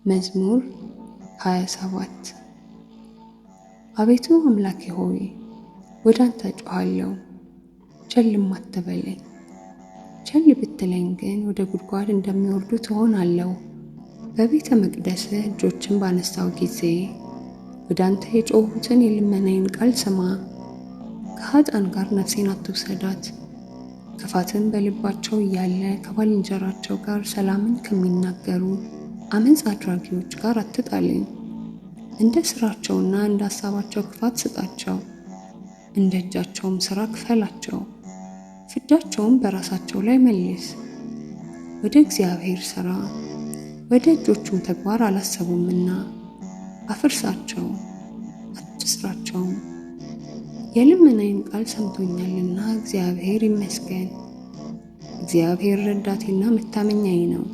መዝሙር 27 አቤቱ አምላኬ ሆይ ወደ አንተ እጮኻለሁ፣ ቸልም አትበለኝ። ቸል ብትለኝ ግን ወደ ጉድጓድ እንደሚወርዱት እሆናለሁ። በቤተ መቅደስህ እጆችን ባነሳው ጊዜ ወደ አንተ የጮኹትን የልመናዬን ቃል ስማ። ከኃጥአን ጋር ነፍሴን አትውሰዳት። ክፋትን በልባቸው እያለ ከባልንጀራቸው ጋር ሰላምን ከሚናገሩ ዓመፅ አድራጊዎች ጋር አትጣለኝ። እንደ ሥራቸውና እንደ ሐሳባቸው ክፋት ስጣቸው፣ እንደ እጃቸውም ሥራ ክፈላቸው። ፍዳቸውም በራሳቸው ላይ መልስ። ወደ እግዚአብሔር ሥራ ወደ እጆቹም ተግባር አላሰቡምና አፍርሳቸው፣ አትስራቸውም። የልመናዬን ቃል ሰምቶኛልና እግዚአብሔር ይመስገን። እግዚአብሔር ረዳቴና መታመኛዬ ነው።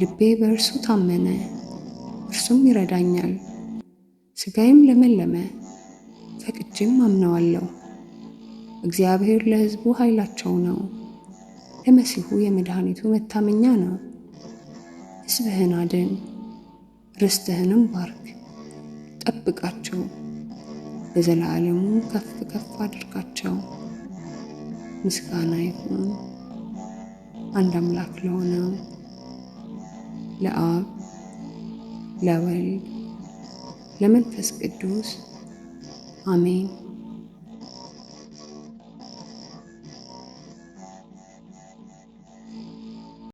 ልቤ በእርሱ ታመነ፣ እርሱም ይረዳኛል። ሥጋዬም ለመለመ፣ ፈቅጄም አምነዋለሁ። እግዚአብሔር ለሕዝቡ ኃይላቸው ነው፣ ለመሲሑ የመድኃኒቱ መታመኛ ነው። ሕዝብህን አድን፣ ርስትህንም ባርክ፣ ጠብቃቸው፣ ለዘላለሙ ከፍ ከፍ አድርጋቸው። ምስጋና ይሁን አንድ አምላክ ለሆነው ለአብ ለወልድ ለመንፈስ ቅዱስ አሜን።